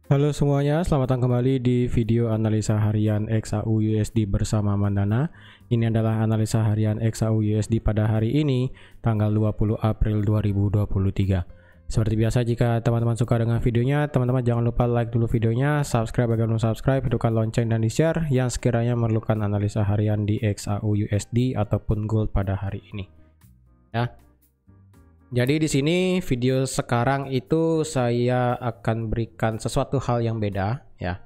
Halo semuanya, selamat datang kembali di video analisa harian XAU USD bersama Mandana. Ini adalah analisa harian XAU USD pada hari ini, tanggal 20 April 2023. Seperti biasa, jika teman-teman suka dengan videonya, teman-teman jangan lupa like dulu videonya, subscribe bagi belum subscribe, hidupkan lonceng dan di-share yang sekiranya memerlukan analisa harian di XAU USD ataupun gold pada hari ini. Ya. Jadi di sini video sekarang itu saya akan berikan sesuatu hal yang beda ya.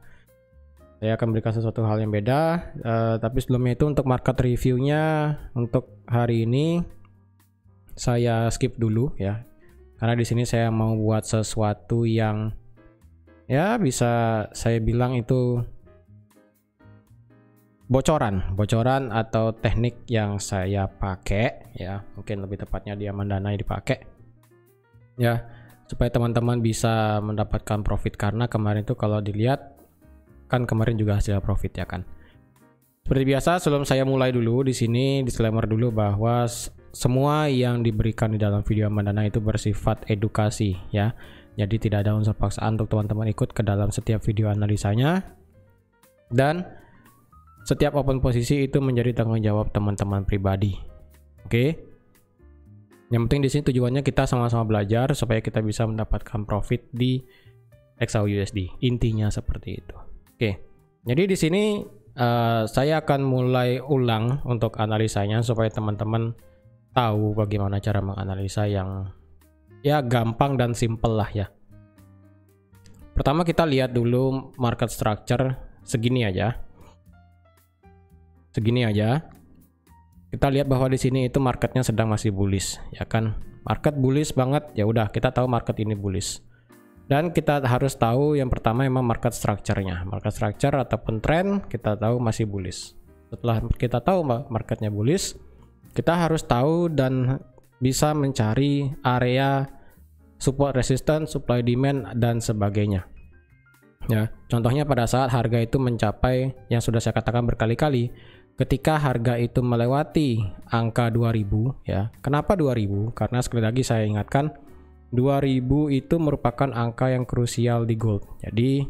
Saya akan berikan sesuatu hal yang beda. Tapi sebelumnya itu untuk market reviewnya untuk hari ini saya skip dulu ya. Karena di sini saya mau buat sesuatu yang ya bisa saya bilang itu bocoran atau teknik yang saya pakai ya, mungkin lebih tepatnya dia Mandana dipakai ya, supaya teman-teman bisa mendapatkan profit. Karena kemarin itu kalau dilihat kan kemarin juga hasil profit ya kan. Seperti biasa, sebelum saya mulai dulu di sini disclaimer dulu bahwa semua yang diberikan di dalam video Mandana itu bersifat edukasi ya. Jadi tidak ada unsur paksaan untuk teman-teman ikut ke dalam setiap video analisanya, dan setiap open posisi itu menjadi tanggung jawab teman-teman pribadi. Oke. Yang penting di sini tujuannya kita sama-sama belajar supaya kita bisa mendapatkan profit di XAU USD. Intinya seperti itu. Oke. Jadi di sini saya akan mulai ulang untuk analisanya supaya teman-teman tahu bagaimana cara menganalisa yang ya gampang dan simple lah ya. Pertama kita lihat dulu market structure segini aja. Kita lihat bahwa di sini itu marketnya sedang masih bullish ya kan. Market bullish banget, ya udah kita tahu market ini bullish. Dan kita harus tahu yang pertama memang market structure-nya. Market structure ataupun trend kita tahu masih bullish. Setelah kita tahu marketnya bullish, kita harus tahu dan bisa mencari area support resistance, supply demand dan sebagainya. Ya, contohnya pada saat harga itu mencapai yang sudah saya katakan berkali-kali, ketika harga itu melewati angka 2000 ya. Kenapa 2000? Karena sekali lagi saya ingatkan 2000 itu merupakan angka yang krusial di gold. Jadi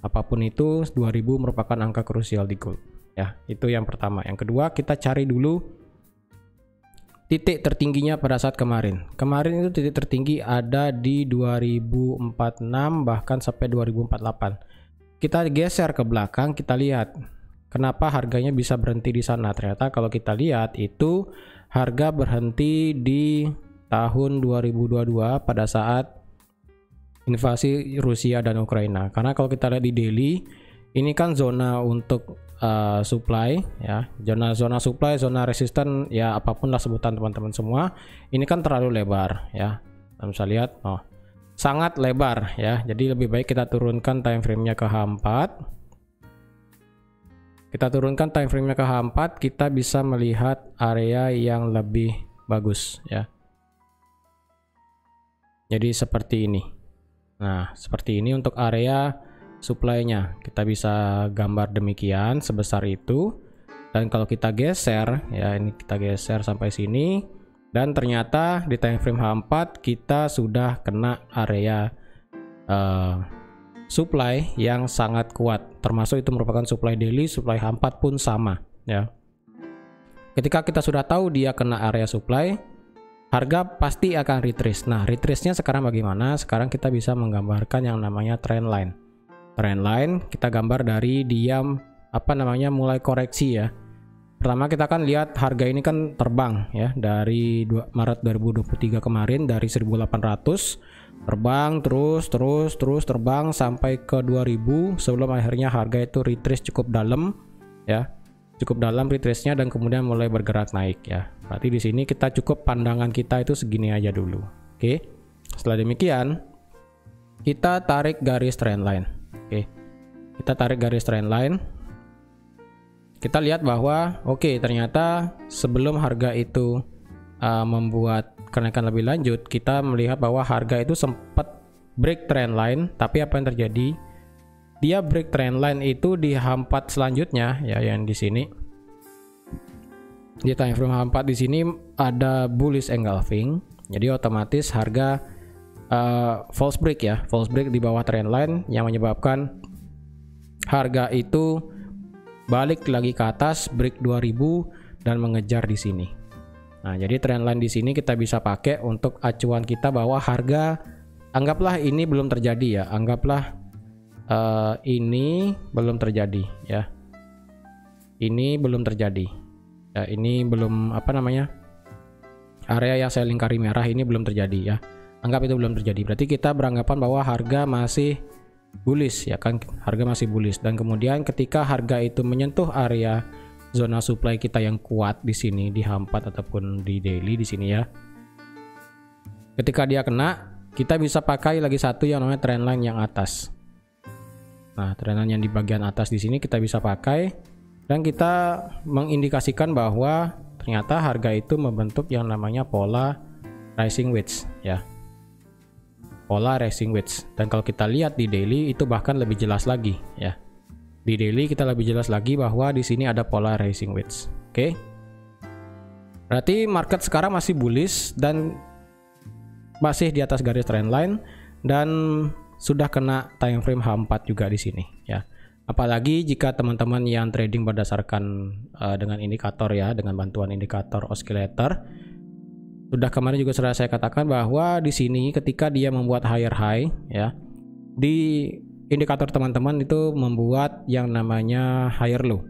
apapun itu 2000 merupakan angka krusial di gold ya. Itu yang pertama. Yang kedua, kita cari dulu titik tertingginya pada saat kemarin. Kemarin itu titik tertinggi ada di 2046 bahkan sampai 2048. Kita geser ke belakang, kita lihat kenapa harganya bisa berhenti di sana. Ternyata kalau kita lihat itu harga berhenti di tahun 2022 pada saat invasi Rusia dan Ukraina. Karena kalau kita lihat di daily, ini kan zona untuk supply ya, zona supply, zona resisten ya, apapun lah sebutan teman-teman semua. Ini kan terlalu lebar ya. Kita bisa lihat, sangat lebar ya. Jadi lebih baik kita turunkan time frame-nya ke H4. Kita turunkan time frame-nya ke H4, kita bisa melihat area yang lebih bagus ya. Jadi seperti ini. Nah, seperti ini untuk area supply-nya. Kita bisa gambar demikian sebesar itu. Dan kalau kita geser ya, ini kita geser sampai sini, dan ternyata di time frame H4 kita sudah kena area supply yang sangat kuat. Termasuk itu merupakan supply daily, supply H4 pun sama ya. Ketika kita sudah tahu dia kena area supply, harga pasti akan retrace. Nah, retrace-nya sekarang bagaimana? Sekarang kita bisa menggambarkan yang namanya trend line. Trend line kita gambar dari dia mulai koreksi ya. Pertama kita kan lihat harga ini kan terbang ya dari Maret 2023 kemarin, dari 1800 terbang terus terbang sampai ke 2000 sebelum akhirnya harga itu retrace cukup dalam ya. Cukup dalam retrace-nya dan kemudian mulai bergerak naik ya. Berarti di sini kita cukup pandangan kita itu segini aja dulu. Oke. Setelah demikian kita tarik garis trend line. Oke, kita tarik garis trend line. Kita lihat bahwa ternyata sebelum harga itu membuat kenaikan lebih lanjut, kita melihat bahwa harga itu sempat break trend line. Tapi apa yang terjadi? Dia break trend line itu di H4 selanjutnya ya, yang di sini. Di time frame H4 di sini ada bullish engulfing. Jadi otomatis harga false break ya, false break di bawah trendline yang menyebabkan harga itu balik lagi ke atas, break 2000 dan mengejar di sini. Nah, jadi trendline di sini kita bisa pakai untuk acuan kita bahwa harga, anggaplah ini belum terjadi ya, anggaplah ini belum terjadi ya. Ini belum terjadi. Ya, ini belum area yang saya lingkari merah ini belum terjadi ya. Anggap itu belum terjadi. Berarti kita beranggapan bahwa harga masih bullish ya kan, harga masih bullish. Dan kemudian ketika harga itu menyentuh area zona supply kita yang kuat di sini di H4 ataupun di daily di sini ya. Ketika dia kena, kita bisa pakai lagi satu yang namanya trendline yang atas. Nah, trendline yang di bagian atas di sini kita bisa pakai dan kita mengindikasikan bahwa ternyata harga itu membentuk yang namanya pola rising wedge ya. Pola rising wedge. Dan kalau kita lihat di daily itu bahkan lebih jelas lagi ya. Di daily kita lebih jelas lagi bahwa di sini ada pola rising wedge. Oke. Berarti market sekarang masih bullish dan masih di atas garis trendline dan sudah kena time frame H4 juga di sini ya. Apalagi jika teman-teman yang trading berdasarkan dengan indikator ya, dengan bantuan indikator oscillator. Sudah kemarin juga sudah saya katakan bahwa di sini ketika dia membuat higher high ya, di indikator teman-teman itu membuat yang namanya higher low.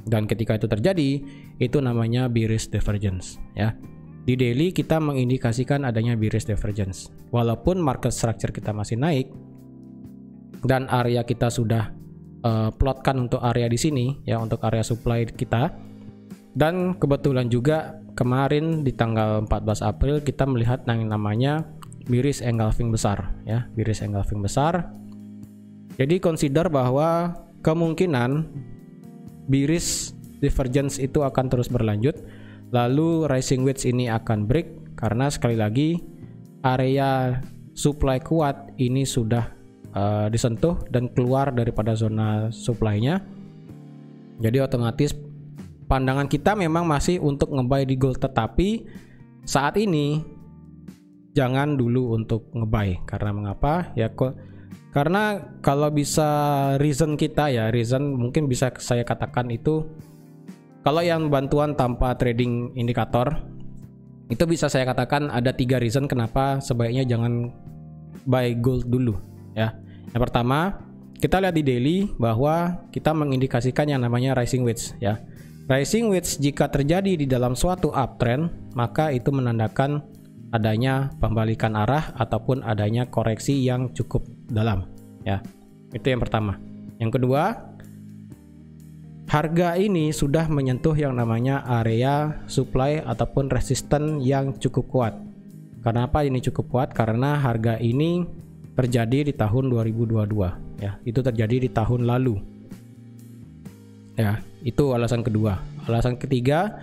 Dan ketika itu terjadi, itu namanya bearish divergence ya. Di daily kita mengindikasikan adanya bearish divergence. Walaupun market structure kita masih naik dan area kita sudah plotkan untuk area di sini ya, untuk area supply kita. Dan kebetulan juga kemarin di tanggal 14 April kita melihat yang namanya bearish engulfing besar ya, bearish engulfing besar. Jadi consider bahwa kemungkinan bearish divergence itu akan terus berlanjut, lalu rising wedge ini akan break karena sekali lagi area supply kuat ini sudah disentuh dan keluar daripada zona supply-nya. Jadi otomatis pandangan kita memang masih untuk ngebuy di gold, tetapi saat ini jangan dulu untuk ngebuy. Karena mengapa? Ya karena kalau bisa reason kita ya, reason mungkin bisa saya katakan itu kalau yang bantuan tanpa trading indikator itu bisa saya katakan ada 3 reason kenapa sebaiknya jangan buy gold dulu ya. Yang pertama, kita lihat di daily bahwa kita mengindikasikan yang namanya rising wedge ya. Rising wedge jika terjadi di dalam suatu uptrend, maka itu menandakan adanya pembalikan arah ataupun adanya koreksi yang cukup dalam ya. Itu yang pertama. Yang kedua, harga ini sudah menyentuh yang namanya area supply ataupun resisten yang cukup kuat. Kenapa ini cukup kuat? Karena harga ini terjadi di tahun 2022 ya. Itu terjadi di tahun lalu. Ya, itu alasan kedua. Alasan ketiga,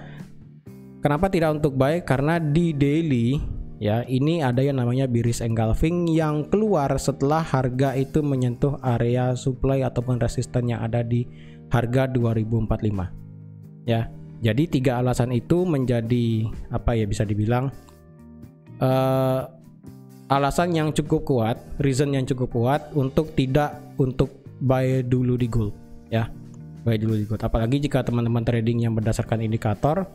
kenapa tidak untuk buy? Karena di daily ya, ini ada yang namanya bearish engulfing yang keluar setelah harga itu menyentuh area supply ataupun resisten yang ada di harga 2045. Ya. Jadi 3 alasan itu menjadi apa ya, bisa dibilang alasan yang cukup kuat, reason yang cukup kuat untuk tidak untuk buy dulu di gold ya. Buy dulu di gold. Apalagi jika teman-teman trading yang berdasarkan indikator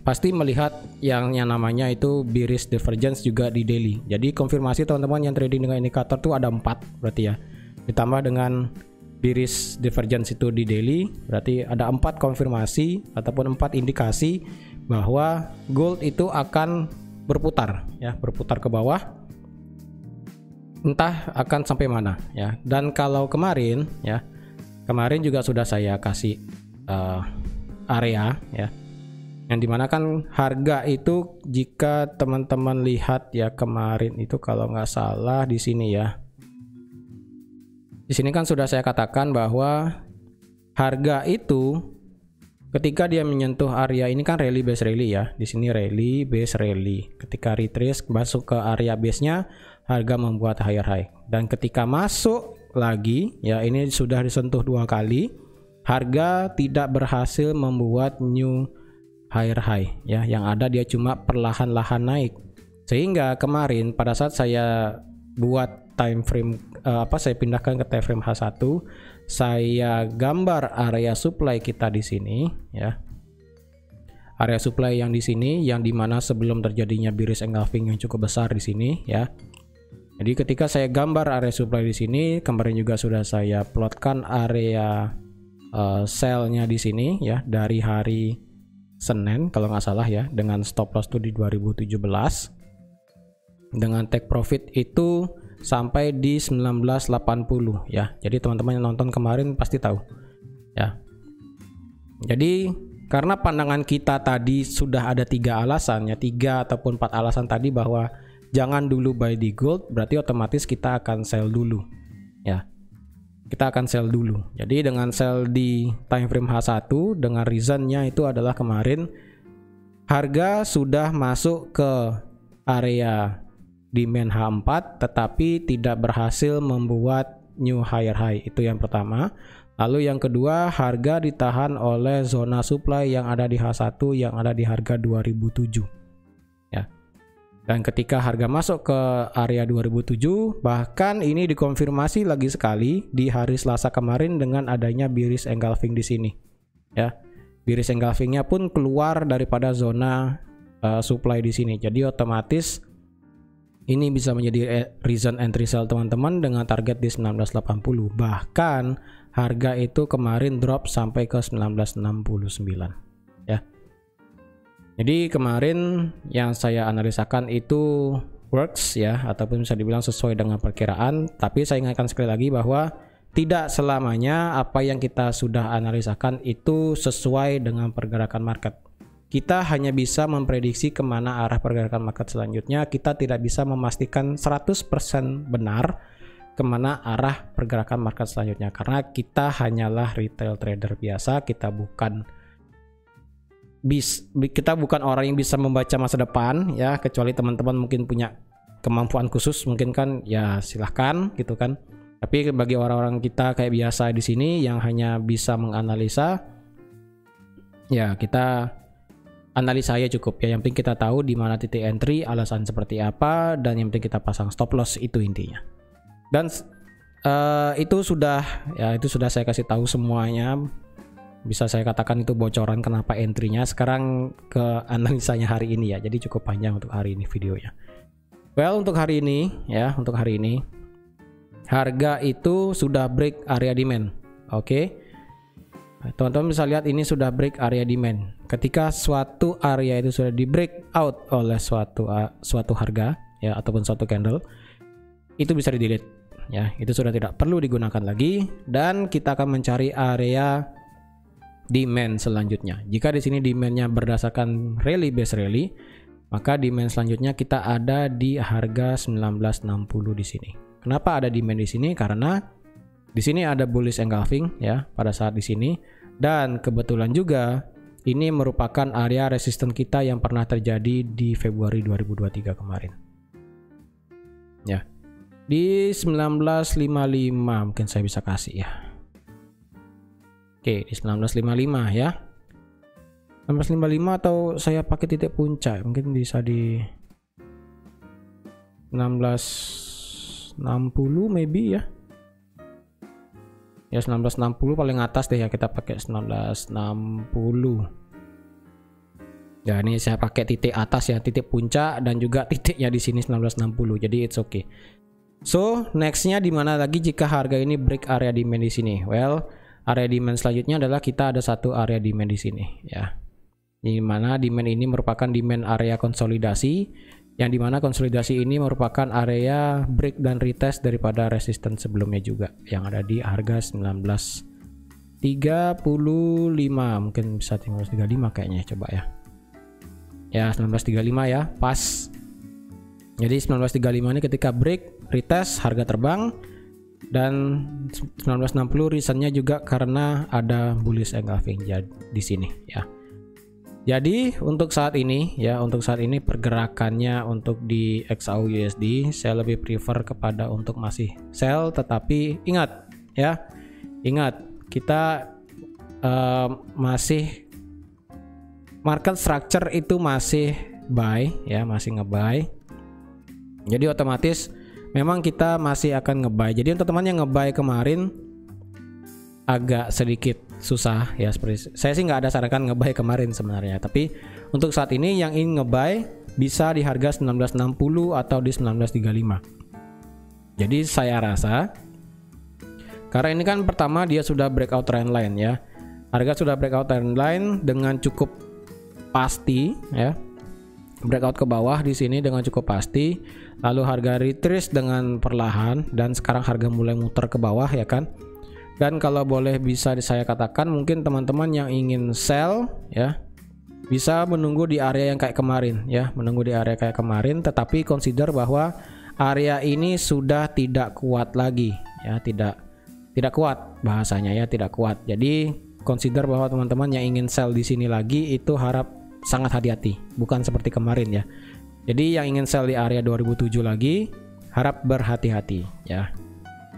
pasti melihat yang namanya itu bearish divergence juga di daily. Jadi konfirmasi teman-teman yang trading dengan indikator tuh ada 4 berarti ya. Ditambah dengan bearish divergence itu di daily, berarti ada 4 konfirmasi ataupun 4 indikasi bahwa gold itu akan berputar ya, berputar ke bawah. Entah akan sampai mana ya. Dan kalau kemarin ya, kemarin juga sudah saya kasih area ya, yang dimana kan harga itu jika teman-teman lihat ya kemarin itu kalau nggak salah di sini ya, di sini kan sudah saya katakan bahwa harga itu ketika dia menyentuh area ini kan rally base rally ya, di sini rally base rally, ketika retrace masuk ke area base-nya harga membuat higher high, dan ketika masuk lagi ya, ini sudah disentuh 2 kali, harga tidak berhasil membuat new higher high ya, yang ada dia cuma perlahan-lahan naik Sehingga kemarin pada saat saya buat time frame saya pindahkan ke time frame H1, saya gambar area supply kita di sini ya. Area supply yang di sini yang dimana sebelum terjadinya bearish engulfing yang cukup besar di sini ya. Jadi ketika saya gambar area supply di sini, kemarin juga sudah saya plotkan area sell-nya di sini ya dari hari Senin kalau nggak salah ya, dengan stop loss itu di 2017 dengan take profit itu sampai di 1980 ya. Jadi teman-teman yang nonton kemarin pasti tahu ya. Jadi karena pandangan kita tadi sudah ada 3 alasan ya, 3 ataupun 4 alasan tadi bahwa jangan dulu buy di gold, berarti otomatis kita akan sell dulu ya. Kita akan sell dulu. Jadi dengan sell di time frame H1 dengan reasonnya itu adalah kemarin harga sudah masuk ke area demand H4 tetapi tidak berhasil membuat new higher high. Itu yang pertama. Lalu yang kedua, harga ditahan oleh zona supply yang ada di H1 yang ada di harga 2007 ya. Dan ketika harga masuk ke area 2007, bahkan ini dikonfirmasi lagi sekali di hari Selasa kemarin dengan adanya bearish engulfing di sini ya. Bearish engulfingnya pun keluar daripada zona supply di sini. Jadi otomatis ini bisa menjadi reason entry sell teman-teman dengan target di 1980. Bahkan harga itu kemarin drop sampai ke 1969 ya. Jadi kemarin yang saya analisakan itu works ya, ataupun bisa dibilang sesuai dengan perkiraan. Tapi saya ingatkan sekali lagi bahwa tidak selamanya apa yang kita sudah analisakan itu sesuai dengan pergerakan market. Kita hanya bisa memprediksi kemana arah pergerakan market selanjutnya. Kita tidak bisa memastikan 100% benar kemana arah pergerakan market selanjutnya. Karena kita hanyalah retail trader biasa. Kita bukan orang yang bisa membaca masa depan ya. Kecuali teman-teman mungkin punya kemampuan khusus, mungkin kan ya silahkan gitu kan. Tapi bagi orang-orang kita kayak biasa di sini yang hanya bisa menganalisa, ya kita analisa ya cukup ya. Yang penting kita tahu di mana titik entry, alasan seperti apa, dan yang penting kita pasang stop loss, itu intinya. Dan itu sudah saya kasih tahu semuanya. Bisa saya katakan itu bocoran kenapa entry-nya. Sekarang ke analisanya hari ini ya. Jadi cukup panjang untuk hari ini videonya. Well, untuk hari ini ya, harga itu sudah break area demand. Oke. Teman-teman bisa lihat ini sudah break area demand. Ketika suatu area itu sudah di break out oleh suatu harga ya ataupun suatu candle, itu bisa di delete ya. Itu sudah tidak perlu digunakan lagi dan kita akan mencari area demand selanjutnya. Jika di sini demandnya berdasarkan rally based rally, maka demand selanjutnya kita ada di harga 1960 di sini. Kenapa ada demand di sini? Karena di sini ada bullish engulfing ya pada saat di sini, dan kebetulan juga ini merupakan area resisten kita yang pernah terjadi di Februari 2023 kemarin. Ya. Di 1955 mungkin saya bisa kasih ya. Oke, di 1955 ya. 1955 atau saya pakai titik puncak, mungkin bisa di 1960 maybe ya. Ya 1960 paling atas deh ya, kita pakai 1960. Ya ini saya pakai titik atas ya, titik puncak dan juga titiknya di sini 1960. Jadi it's okay. So nextnya di mana lagi jika harga ini break area demand di sini? Well, area demand selanjutnya adalah kita ada satu area demand di sini ya. Di mana demand ini merupakan demand area konsolidasi, yang dimana konsolidasi ini merupakan area break dan retest daripada resisten sebelumnya juga yang ada di harga 1935, mungkin bisa 1935 kayaknya, coba ya 1935 ya, pas. Jadi 1935 ini ketika break retest harga terbang, dan 1960 reasonnya juga karena ada bullish engulfing di sini ya. Jadi untuk saat ini pergerakannya untuk di XAU/USD saya lebih prefer kepada untuk masih sell, tetapi ingat kita masih market structure itu masih buy ya, masih nge-buy. Jadi otomatis memang kita masih akan nge-buy. Jadi untuk teman yang nge-buy kemarin agak sedikit susah ya, seperti saya sih nggak ada sarankan nge-buy kemarin sebenarnya. Tapi untuk saat ini yang ingin nge-buy bisa di harga 1960 atau di 1935. Jadi saya rasa karena ini kan pertama dia sudah breakout trendline ya. Harga sudah breakout trendline dengan cukup pasti ya. Breakout ke bawah di sini dengan cukup pasti, lalu harga retrace dengan perlahan, dan sekarang harga mulai muter ke bawah ya kan. Dan kalau boleh bisa saya katakan, mungkin teman-teman yang ingin sell ya bisa menunggu di area yang kayak kemarin ya, menunggu di area kayak kemarin, tetapi consider bahwa area ini sudah tidak kuat lagi ya, tidak kuat bahasanya ya, tidak kuat. Jadi consider bahwa teman-teman yang ingin sell di sini lagi itu harap sangat hati-hati, bukan seperti kemarin ya. Jadi yang ingin sell di area 2007 lagi harap berhati-hati ya.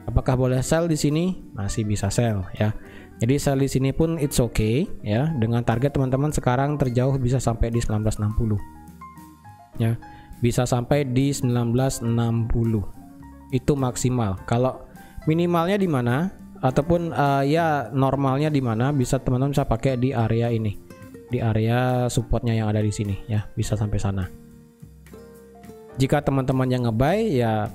Apakah boleh sell di sini? Masih bisa sell ya. Jadi sell di sini pun it's okay ya. Dengan target teman-teman sekarang terjauh bisa sampai di 1960 ya. Bisa sampai di 1960 itu maksimal. Kalau minimalnya di mana ataupun ya normalnya di mana, bisa teman-teman bisa pakai di area ini, di area supportnya yang ada di sini ya, bisa sampai sana. Jika teman-teman yang nge-buy ya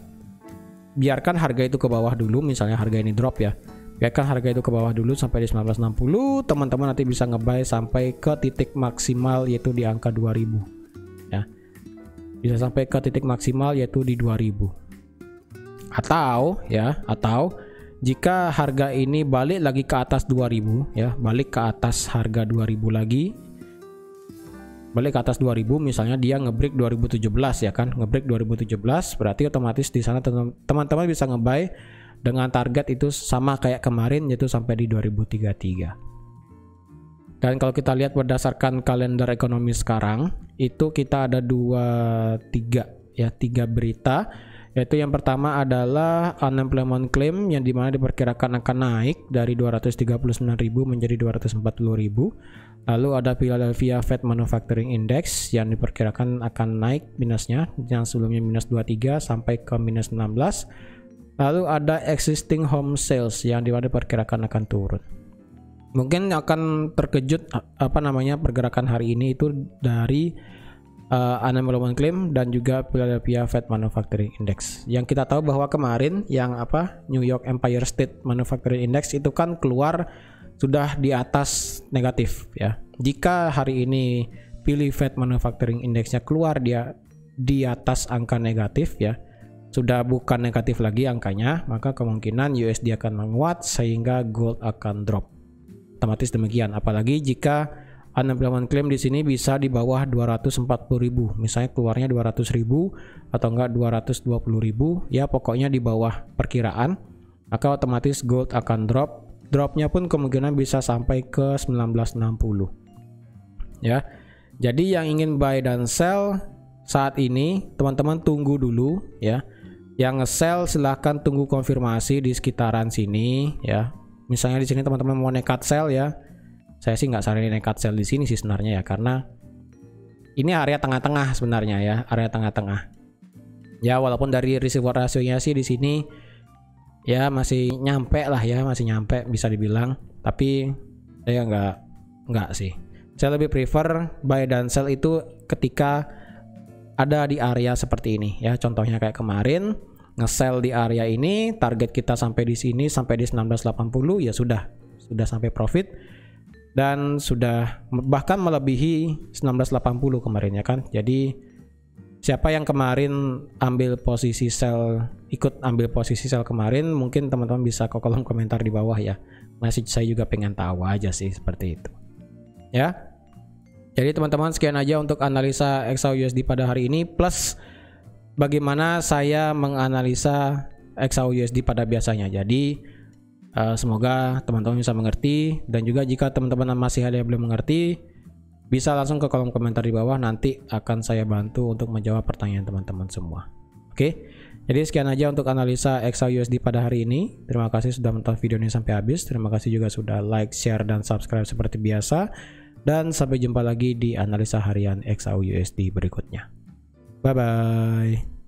biarkan harga itu ke bawah dulu, misalnya harga ini drop ya, biarkan harga itu ke bawah dulu sampai di 1960, teman-teman nanti bisa nge-buy sampai ke titik maksimal yaitu di angka 2000 ya, bisa sampai ke titik maksimal yaitu di 2000. Atau jika harga ini balik lagi ke atas 2000 ya, balik ke atas harga 2000 lagi, balik ke atas 2000, misalnya dia ngebreak 2017 ya kan, ngebreak 2017, berarti otomatis di sana teman-teman bisa nge-buy dengan target itu sama kayak kemarin, yaitu sampai di 2033. Dan kalau kita lihat berdasarkan kalender ekonomi sekarang, itu kita ada tiga berita. Yaitu yang pertama adalah unemployment claim yang dimana diperkirakan akan naik dari 239.000 menjadi 240.000. Lalu ada Philadelphia Fed Manufacturing Index yang diperkirakan akan naik minusnya, yang sebelumnya minus 23 sampai ke minus 16. Lalu ada existing home sales yang dimana diperkirakan akan turun. Mungkin akan terkejut pergerakan hari ini itu dari unemployment claim dan juga Philadelphia Fed Manufacturing Index. Yang kita tahu bahwa kemarin yang New York Empire State Manufacturing Index itu kan keluar sudah di atas negatif ya. Jika hari ini Philly Fed Manufacturing Index-nya keluar dia di atas angka negatif ya, sudah bukan negatif lagi angkanya, maka kemungkinan USD akan menguat sehingga gold akan drop. Otomatis demikian, apalagi jika unemployment claim di sini bisa di bawah 240.000, misalnya keluarnya 200.000 atau enggak 220.000 ya, pokoknya di bawah perkiraan, maka otomatis gold akan drop. Dropnya pun kemungkinan bisa sampai ke 1960 ya. Jadi yang ingin buy dan sell saat ini teman-teman tunggu dulu ya. Yang nge-sell silahkan tunggu konfirmasi di sekitaran sini ya. Misalnya di sini teman-teman mau nekat sell ya, saya sih nggak saranin nekat sell di sini sih sebenarnya ya, karena ini area tengah-tengah sebenarnya ya, area tengah-tengah. Ya walaupun dari risk reward rasionya sih di sini ya masih nyampe lah ya, masih nyampe bisa dibilang, tapi saya nggak sih. Saya lebih prefer buy dan sell itu ketika ada di area seperti ini ya. Contohnya kayak kemarin nge-sell di area ini, target kita sampai di sini sampai di 1980 ya sudah sampai profit. Dan sudah bahkan melebihi 1980 kemarin ya kan. Jadi siapa yang kemarin ambil posisi sell, ikut ambil posisi sell kemarin, mungkin teman-teman bisa ke kolom komentar di bawah ya. Masih saya juga pengen tahu aja sih seperti itu ya. Jadi teman-teman sekian aja untuk analisa XAUUSD pada hari ini, plus bagaimana saya menganalisa XAUUSD pada biasanya. Jadi semoga teman-teman bisa mengerti, dan juga jika teman-teman masih ada yang belum mengerti bisa langsung ke kolom komentar di bawah, nanti akan saya bantu untuk menjawab pertanyaan teman-teman semua. Oke, jadi sekian aja untuk analisa XAUUSD pada hari ini. Terima kasih sudah menonton video ini sampai habis. Terima kasih juga sudah like, share, dan subscribe seperti biasa. Dan sampai jumpa lagi di analisa harian XAUUSD berikutnya. Bye bye.